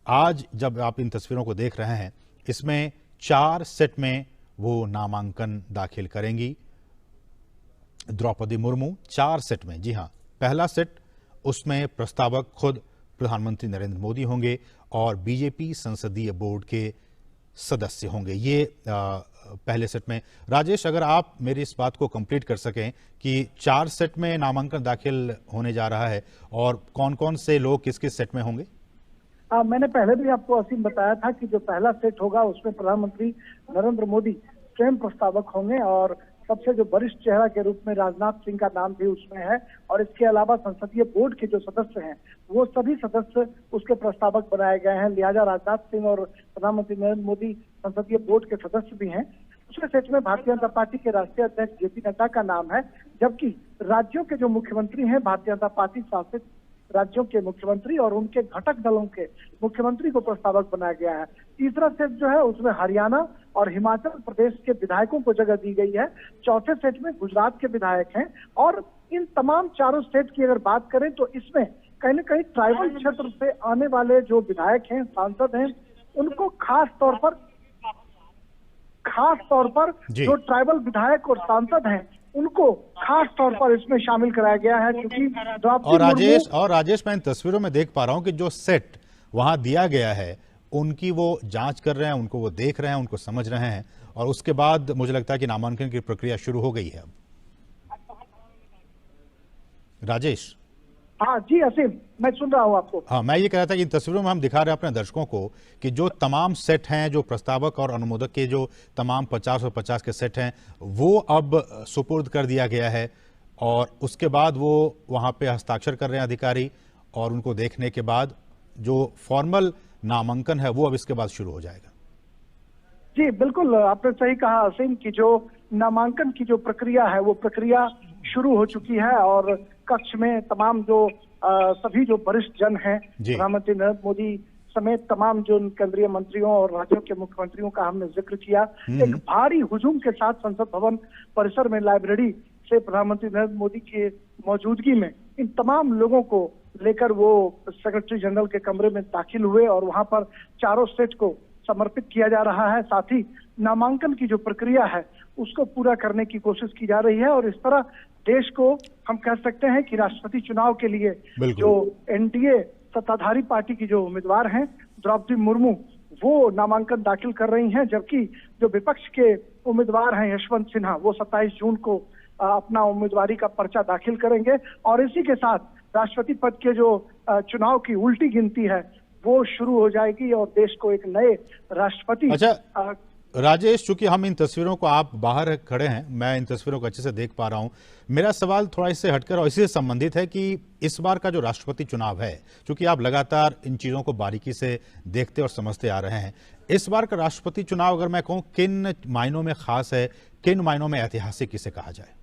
आज जब आप इन तस्वीरों को देख रहे हैं, इसमें 4 सेट में वो नामांकन दाखिल करेंगी द्रौपदी मुर्मू। 4 सेट में, जी हां, पहला सेट उसमें प्रस्तावक खुद प्रधानमंत्री नरेंद्र मोदी होंगे और बीजेपी संसदीय बोर्ड के सदस्य होंगे। ये पहले सेट में। राजेश, अगर आप मेरी इस बात को कंप्लीट कर सकें कि 4 सेट में नामांकन दाखिल होने जा रहा है और कौन कौन से लोग किस किस सेट में होंगे? मैंने पहले भी आपको असीम बताया था कि जो पहला सेट होगा उसमें प्रधानमंत्री नरेंद्र मोदी स्वयं प्रस्तावक होंगे और सबसे जो वरिष्ठ चेहरा के रूप में राजनाथ सिंह का नाम भी उसमें है। और इसके अलावा संसदीय बोर्ड के जो सदस्य हैं वो सभी सदस्य उसके प्रस्तावक बनाए गए हैं। लिहाजा राजनाथ सिंह और प्रधानमंत्री नरेंद्र मोदी संसदीय बोर्ड के सदस्य भी हैं। दूसरे सेट में भारतीय जनता पार्टी के राष्ट्रीय अध्यक्ष जेपी नड्डा का नाम है, जबकि राज्यों के जो मुख्यमंत्री हैं, भारतीय जनता पार्टी शासित राज्यों के मुख्यमंत्री और उनके घटक दलों के मुख्यमंत्री को प्रस्तावक बनाया गया है। तीसरा सेट जो है उसमें हरियाणा और हिमाचल प्रदेश के विधायकों को जगह दी गई है। चौथे सेट में गुजरात के विधायक हैं। और इन तमाम चारों सेट की अगर बात करें तो इसमें कहीं न कहीं ट्राइबल क्षेत्र से आने वाले जो विधायक हैं, सांसद हैं, उनको खास तौर पर जो ट्राइबल विधायक और सांसद हैं उनको खास तौर पर इसमें शामिल कराया गया है, क्योंकि और राजेश मैं इन तस्वीरों में देख पा रहा हूं कि जो सेट वहां दिया गया है उनकी वो जांच कर रहे हैं, उनको वो देख रहे हैं, उनको समझ रहे हैं और उसके बाद मुझे लगता है कि नामांकन की प्रक्रिया शुरू हो गई है अब। राजेश। हाँ जी असीम, मैं सुन रहा हूँ आपको। हाँ, मैं ये कह रहा था कि इन तस्वीरों में हम दिखा रहे हैं अपने दर्शकों को कि जो तमाम सेट हैं, जो प्रस्तावक और अनुमोदक के जो तमाम 50 और 50 के सेट हैं, वो अब सुपुर्द कर दिया गया है और उसके बाद वो वहाँ पे हस्ताक्षर कर रहे हैं अधिकारी और उनको देखने के बाद जो फॉर्मल नामांकन है वो अब इसके बाद शुरू हो जाएगा। जी बिल्कुल, आपने सही कहा असीम कि जो नामांकन की जो प्रक्रिया है वो प्रक्रिया शुरू हो चुकी है और कक्ष में तमाम जो सभी जो वरिष्ठ जन हैं, प्रधानमंत्री नरेंद्र मोदी समेत तमाम जो केंद्रीय मंत्रियों और राज्यों के मुख्यमंत्रियों का हमने जिक्र किया। एक भारी हुजूम के साथ संसद भवन परिसर में लाइब्रेरी से प्रधानमंत्री नरेंद्र मोदी की मौजूदगी में इन तमाम लोगों को लेकर वो सेक्रेटरी जनरल के कमरे में दाखिल हुए और वहां पर चारों सेट को समर्पित किया जा रहा है। साथ ही नामांकन की जो प्रक्रिया है उसको पूरा करने की कोशिश की जा रही है और इस तरह देश को हम कह सकते हैं कि राष्ट्रपति चुनाव के लिए जो एनडीए सत्ताधारी पार्टी की जो उम्मीदवार हैं द्रौपदी मुर्मू वो नामांकन दाखिल कर रही हैं, जबकि जो विपक्ष के उम्मीदवार हैं यशवंत सिन्हा वो 27 जून को अपना उम्मीदवारी का पर्चा दाखिल करेंगे और इसी के साथ राष्ट्रपति पद के जो चुनाव की उल्टी गिनती है वो शुरू हो जाएगी और देश को एक नए राष्ट्रपति। अच्छा राजेश, चूंकि हम इन तस्वीरों को, आप बाहर खड़े हैं, मैं इन तस्वीरों को अच्छे से देख पा रहा हूं, मेरा सवाल थोड़ा इससे हटकर और इसी से संबंधित है कि इस बार का जो राष्ट्रपति चुनाव है, चूंकि आप लगातार इन चीजों को बारीकी से देखते और समझते आ रहे हैं, इस बार का राष्ट्रपति चुनाव अगर मैं कहूं किन मायनों में खास है, किन मायनों में ऐतिहासिक इसे कहा जाए?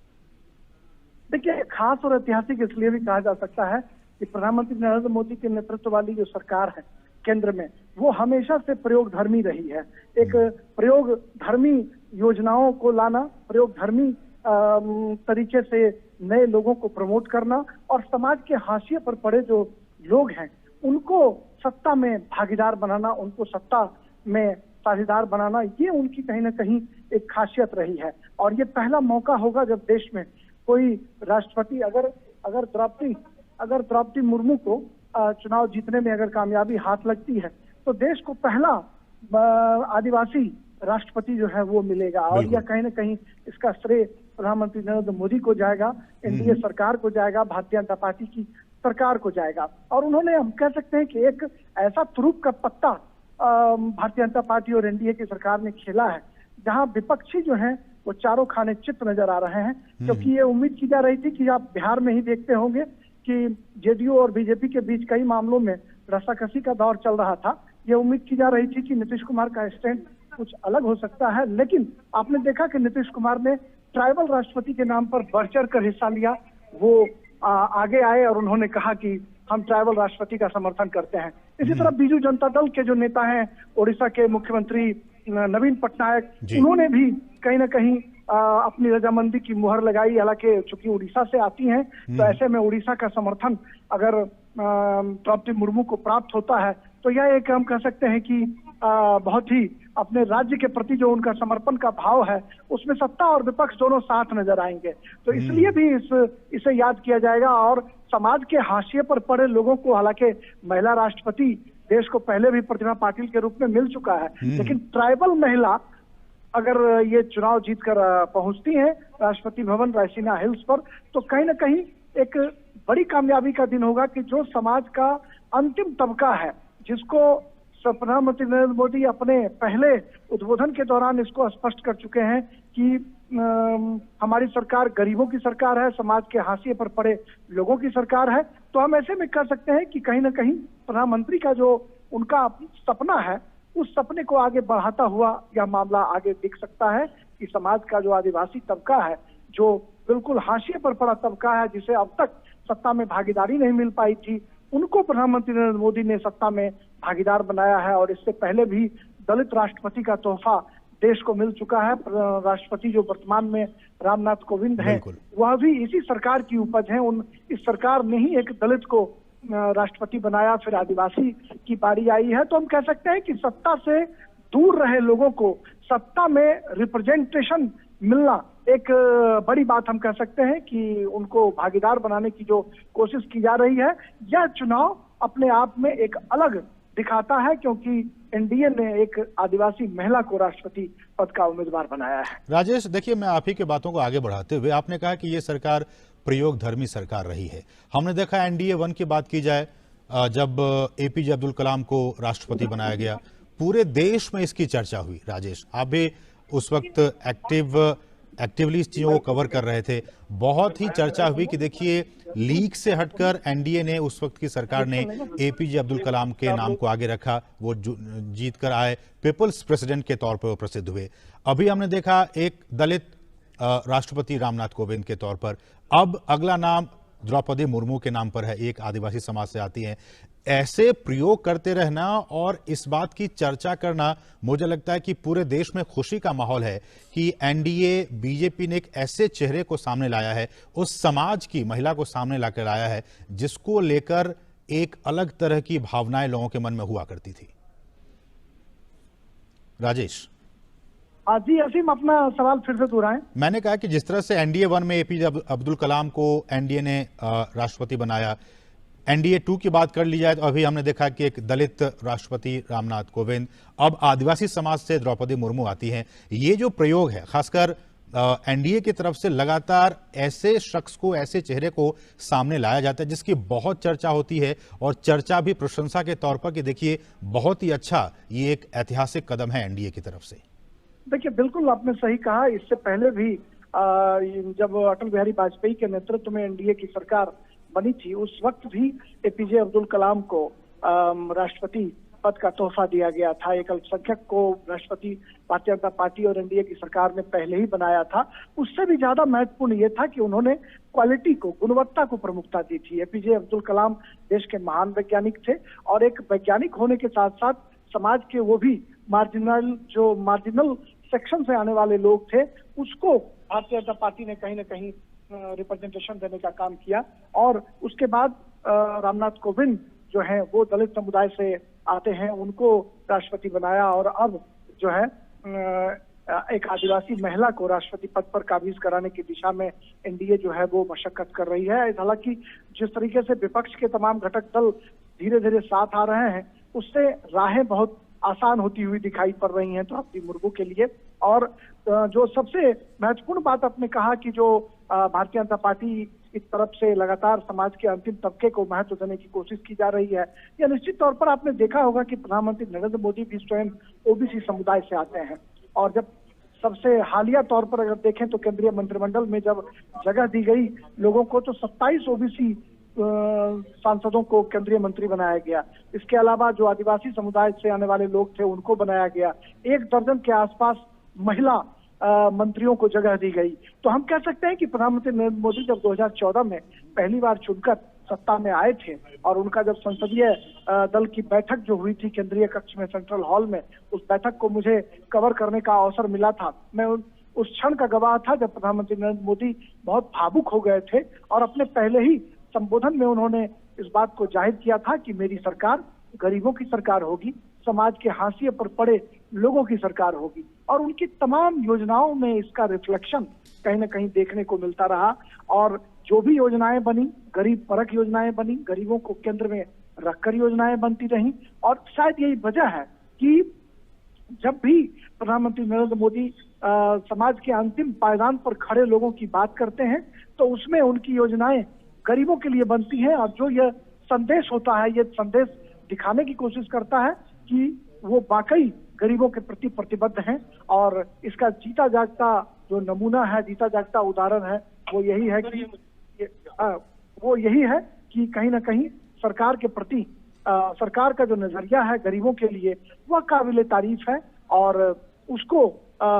देखिए, खास और ऐतिहासिक इसलिए भी कहा जा सकता है कि प्रधानमंत्री नरेंद्र मोदी के नेतृत्व वाली जो सरकार है केंद्र में वो हमेशा से प्रयोगधर्मी रही है। एक प्रयोगधर्मी योजनाओं को लाना, प्रयोगधर्मी तरीके से नए लोगों को प्रमोट करना और समाज के हाशिए पर पड़े जो लोग हैं उनको सत्ता में भागीदार बनाना, उनको सत्ता में साझेदार बनाना, ये उनकी कहीं ना कहीं एक खासियत रही है। और ये पहला मौका होगा जब देश में कोई राष्ट्रपति अगर द्रौपदी मुर्मू को चुनाव जीतने में अगर कामयाबी हाथ लगती है तो देश को पहला आदिवासी राष्ट्रपति जो है वो मिलेगा और यह कहीं ना कहीं इसका श्रेय प्रधानमंत्री नरेंद्र मोदी को जाएगा, एनडीए सरकार को जाएगा, भारतीय जनता पार्टी की सरकार को जाएगा। और उन्होंने, हम कह सकते हैं कि एक ऐसा तुरुप का पत्ता भारतीय जनता पार्टी और एनडीए की सरकार ने खेला है जहां विपक्षी जो हैं वो चारों खाने चित नजर आ रहे हैं, क्योंकि ये उम्मीद की जा रही थी कि आप बिहार में ही देखते होंगे कि जेडीयू और बीजेपी के बीच कई मामलों में रस्साकसी का दौर चल रहा था। ये उम्मीद की जा रही थी कि नीतीश कुमार का स्टैंड कुछ अलग हो सकता है, लेकिन आपने देखा कि नीतीश कुमार ने ट्राइबल राष्ट्रपति के नाम पर बढ़ चढ़ कर हिस्सा लिया। वो आगे आए और उन्होंने कहा कि हम ट्राइबल राष्ट्रपति का समर्थन करते हैं। इसी तरह बीजू जनता दल के जो नेता हैं, ओडिशा के मुख्यमंत्री नवीन पटनायक, उन्होंने भी कहीं ना कहीं अपनी रजामंदी की मुहर लगाई। हालांकि चूंकि उड़ीसा से आती हैं तो ऐसे में उड़ीसा का समर्थन अगर द्रौपदी मुर्मू को प्राप्त होता है तो यह एक हम कह सकते हैं कि बहुत ही अपने राज्य के प्रति जो उनका समर्पण का भाव है उसमें सत्ता और विपक्ष दोनों साथ नजर आएंगे। तो इसलिए भी इसे याद किया जाएगा। और समाज के हाशिए पर पड़े लोगों को, हालांकि महिला राष्ट्रपति देश को पहले भी प्रतिभा पाटिल के रूप में मिल चुका है, लेकिन ट्राइबल महिला अगर ये चुनाव जीतकर पहुंचती हैं राष्ट्रपति भवन रायसीना हिल्स पर, तो कहीं ना कहीं एक बड़ी कामयाबी का दिन होगा कि जो समाज का अंतिम तबका है, जिसको प्रधानमंत्री नरेंद्र मोदी अपने पहले उद्बोधन के दौरान इसको स्पष्ट कर चुके हैं कि हमारी सरकार गरीबों की सरकार है, समाज के हाशिए पर पड़े लोगों की सरकार है। तो हम ऐसे में कह सकते हैं कि कहीं ना कहीं प्रधानमंत्री का जो उनका सपना है, उस सपने को आगे बढ़ाता हुआ यह मामला आगे दिख सकता है कि समाज का जो आदिवासी तबका है, जो बिल्कुल हाशिए पर पड़ा तबका है, जिसे अब तक सत्ता में भागीदारी नहीं मिल पाई थी, उनको प्रधानमंत्री नरेंद्र मोदी ने सत्ता में भागीदार बनाया है। और इससे पहले भी दलित राष्ट्रपति का तोहफा देश को मिल चुका है। राष्ट्रपति जो वर्तमान में रामनाथ कोविंद हैं, वह भी इसी सरकार की उपज है। इस सरकार ने ही एक दलित को राष्ट्रपति बनाया, फिर आदिवासी की बारी आई है। तो हम कह सकते हैं कि सत्ता से दूर रहे लोगों को सत्ता में रिप्रेजेंटेशन मिलना एक बड़ी बात हम कह सकते हैं कि उनको भागीदार बनाने की जो कोशिश की जा रही है, यह चुनाव अपने आप में एक अलग दिखाता है, क्योंकि एनडीए ने एक आदिवासी महिला को राष्ट्रपति पद का उम्मीदवार बनाया है। राजेश, देखिए, मैं आप ही की बातों को आगे बढ़ाते हुए, आपने कहा कि ये सरकार प्रयोग धर्मी सरकार रही है। हमने देखा एनडीए 1 की बात की जाए, जब एपीजे अब्दुल कलाम को राष्ट्रपति बनाया गया, पूरे देश में इसकी चर्चा हुई। राजेश, आप भी उस वक्त एक्टिवली इस चीजों को कवर कर रहे थे। बहुत ही चर्चा हुई कि देखिए, लीग से हटकर एनडीए ने, उस वक्त की सरकार ने एपीजे अब्दुल कलाम के नाम को आगे रखा। वो जीत कर आए, पीपल्स प्रेसिडेंट के तौर पर वो प्रसिद्ध हुए। अभी हमने देखा एक दलित राष्ट्रपति रामनाथ कोविंद के तौर पर, अब अगला नाम द्रौपदी मुर्मू के नाम पर है, एक आदिवासी समाज से आती हैं। ऐसे प्रयोग करते रहना और इस बात की चर्चा करना, मुझे लगता है कि पूरे देश में खुशी का माहौल है कि एनडीए बीजेपी ने एक ऐसे चेहरे को सामने लाया है, उस समाज की महिला को सामने लाकर आया है, जिसको लेकर एक अलग तरह की भावनाएं लोगों के मन में हुआ करती थी। राजेश जी असीम, अपना सवाल फिर से दोहराएं। मैंने कहा कि जिस तरह से एनडीए 1 में एपीजे अब्दुल कलाम को एनडीए ने राष्ट्रपति बनाया, एनडीए 2 की बात कर ली जाए तो अभी हमने देखा कि एक दलित राष्ट्रपति रामनाथ कोविंद, अब आदिवासी समाज से द्रौपदी मुर्मू आती हैं। ये जो प्रयोग है, खासकर एनडीए की तरफ से लगातार ऐसे शख्स को, ऐसे चेहरे को सामने लाया जाता है जिसकी बहुत चर्चा होती है, और चर्चा भी प्रशंसा के तौर पर कि देखिए बहुत ही अच्छा, ये एक ऐतिहासिक कदम है एनडीए की तरफ से। देखिए, बिल्कुल आपने सही कहा। इससे पहले भी जब अटल बिहारी वाजपेयी के नेतृत्व में एनडीए की सरकार बनी थी, उस वक्त भी एपीजे अब्दुल कलाम को राष्ट्रपति पद का तोहफा दिया गया था। एक अल्पसंख्यक को राष्ट्रपति भारतीय जनता पार्टी और एनडीए की सरकार ने पहले ही बनाया था। उससे भी ज्यादा महत्वपूर्ण ये था कि उन्होंने क्वालिटी को, गुणवत्ता को प्रमुखता दी थी। एपीजे अब्दुल कलाम देश के महान वैज्ञानिक थे, और एक वैज्ञानिक होने के साथ साथ समाज के वो भी मार्जिनल सेक्शन से आने वाले लोग थे, उसको भारतीय जनता पार्टी ने कहीं ना कहीं रिप्रेजेंटेशन देने का काम किया। और उसके बाद रामनाथ कोविंद जो है वो दलित समुदाय से आते हैं, उनको राष्ट्रपति बनाया, और अब जो है एक आदिवासी महिला को राष्ट्रपति पद पर काबिज कराने की दिशा में एनडीए जो है वो मशक्कत कर रही है। हालांकि जिस तरीके से विपक्ष के तमाम घटक दल धीरे धीरे साथ आ रहे हैं, उससे राहें बहुत आसान होती हुई दिखाई पड़ रही हैं द्रौपदी मुर्मू के लिए। और जो सबसे महत्वपूर्ण बात आपने कहा कि जो भारतीय जनता पार्टी इस तरफ से लगातार समाज के अंतिम तबके को महत्व देने की कोशिश की जा रही है, या निश्चित तौर पर आपने देखा होगा कि प्रधानमंत्री नरेंद्र मोदी भी स्वयं ओबीसी समुदाय से आते हैं। और जब सबसे हालिया तौर पर अगर देखें तो केंद्रीय मंत्रिमंडल में जब जगह दी गई लोगों को, तो 27 ओबीसी सांसदों को केंद्रीय मंत्री बनाया गया। इसके अलावा जो आदिवासी समुदाय से आने वाले लोग थे उनको बनाया गया। 1 दर्जन के आसपास महिला मंत्रियों को जगह दी गई। तो हम कह सकते हैं कि प्रधानमंत्री नरेंद्र मोदी जब 2014 में पहली बार चुनकर सत्ता में आए थे, और उनका जब संसदीय दल की बैठक जो हुई थी केंद्रीय कक्ष में, सेंट्रल हॉल में, उस बैठक को मुझे कवर करने का अवसर मिला था। मैं उस क्षण का गवाह था जब प्रधानमंत्री नरेंद्र मोदी बहुत भावुक हो गए थे, और अपने पहले ही संबोधन में उन्होंने इस बात को जाहिर किया था कि मेरी सरकार गरीबों की सरकार होगी, समाज के हाशिए पर पड़े लोगों की सरकार होगी, और उनकी तमाम योजनाओं में इसका रिफ्लेक्शन कहीं ना कहीं देखने को मिलता रहा। और जो भी योजनाएं बनी, गरीब परख योजनाएं बनी, गरीबों को केंद्र में रखकर योजनाएं बनती रहीं। और शायद यही वजह है कि जब भी प्रधानमंत्री नरेंद्र मोदी समाज के अंतिम पायदान पर खड़े लोगों की बात करते हैं तो उसमें उनकी योजनाएं गरीबों के लिए बनती हैं, और जो यह संदेश होता है, यह संदेश दिखाने की कोशिश करता है कि वो वाकई गरीबों के प्रति प्रतिबद्ध हैं। और इसका जीता जागता जो नमूना है, जीता जागता उदाहरण है, वो यही है कि कहीं ना कहीं सरकार के प्रति सरकार का जो नजरिया है गरीबों के लिए वह काबिले तारीफ है। और उसको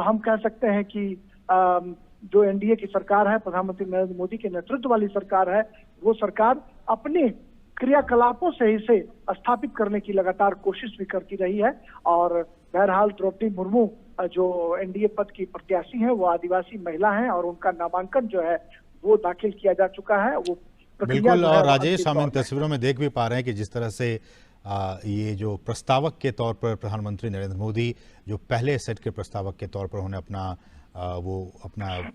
हम कह सकते हैं कि जो एनडीए की सरकार है, प्रधानमंत्री नरेंद्र मोदी के नेतृत्व वाली सरकार है, वो सरकार अपने क्रियाकलापों से इसे स्थापित करने की लगातार कोशिश भी करती रही है। और बहरहाल द्रौपदी मुर्मू जो एनडीए पद की प्रत्याशी हैं, वो आदिवासी महिला हैं और उनका नामांकन जो है वो दाखिल किया जा चुका है। वो बिल्कुल। और राजेश, हम इन तस्वीरों में देख भी पा रहे हैं कि जिस तरह से ये जो प्रस्तावक के तौर पर प्रधानमंत्री नरेंद्र मोदी जो पहले सेट के प्रस्तावक के तौर पर उन्होंने अपना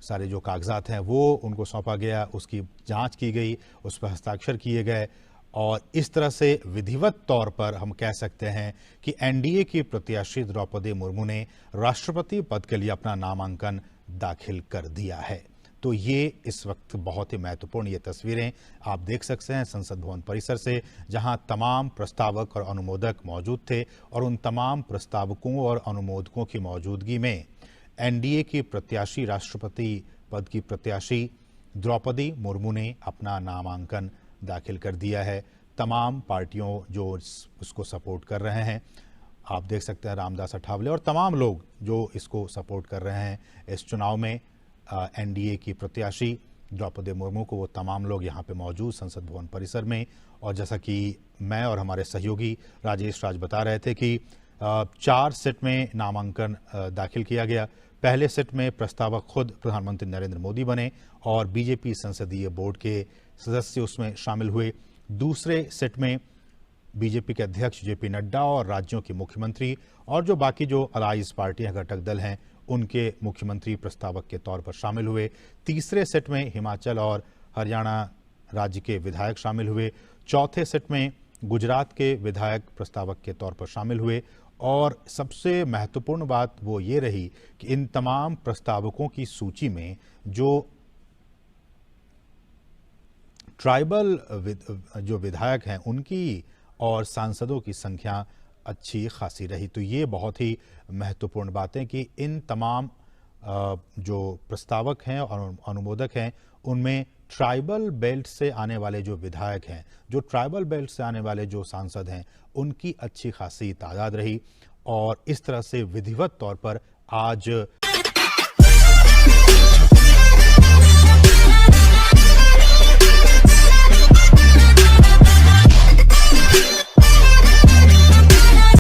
सारे जो कागजात हैं वो उनको सौंपा गया, उसकी जांच की गई, उस पर हस्ताक्षर किए गए, और इस तरह से विधिवत तौर पर हम कह सकते हैं कि एनडीए की प्रत्याशी द्रौपदी मुर्मू ने राष्ट्रपति पद के लिए अपना नामांकन दाखिल कर दिया है। तो ये इस वक्त बहुत ही महत्वपूर्ण ये तस्वीरें आप देख सकते हैं संसद भवन परिसर से, जहां तमाम प्रस्तावक और अनुमोदक मौजूद थे, और उन तमाम प्रस्तावकों और अनुमोदकों की मौजूदगी में एनडीए की प्रत्याशी, राष्ट्रपति पद की प्रत्याशी द्रौपदी मुर्मू ने अपना नामांकन दाखिल कर दिया है। तमाम पार्टियों जो उसको सपोर्ट कर रहे हैं, आप देख सकते हैं रामदास अठावले और तमाम लोग जो इसको सपोर्ट कर रहे हैं इस चुनाव में एनडीए की प्रत्याशी द्रौपदी मुर्मू को, वो तमाम लोग यहाँ पे मौजूद संसद भवन परिसर में। और जैसा कि मैं और हमारे सहयोगी राजेश राज बता रहे थे कि 4 सेट में नामांकन दाखिल किया गया। पहले सेट में प्रस्तावक खुद प्रधानमंत्री नरेंद्र मोदी बने और बीजेपी संसदीय बोर्ड के सदस्य उसमें शामिल हुए। दूसरे सेट में बीजेपी के अध्यक्ष जेपी नड्डा और राज्यों के मुख्यमंत्री और जो बाकी जो अलाइज पार्टियां, घटक दल हैं, उनके मुख्यमंत्री प्रस्तावक के तौर पर शामिल हुए। तीसरे सेट में हिमाचल और हरियाणा राज्य के विधायक शामिल हुए। चौथे सेट में गुजरात के विधायक प्रस्तावक के तौर पर शामिल हुए। और सबसे महत्वपूर्ण बात वो ये रही कि इन तमाम प्रस्तावकों की सूची में जो ट्राइबल जो विधायक हैं उनकी और सांसदों की संख्या अच्छी खासी रही। तो ये बहुत ही महत्वपूर्ण बात है कि इन तमाम जो प्रस्तावक हैं और अनुमोदक हैं उनमें ट्राइबल बेल्ट से आने वाले जो विधायक हैं, जो ट्राइबल बेल्ट से आने वाले जो सांसद हैं, उनकी अच्छी खासी तादाद रही। और इस तरह से विधिवत तौर पर आज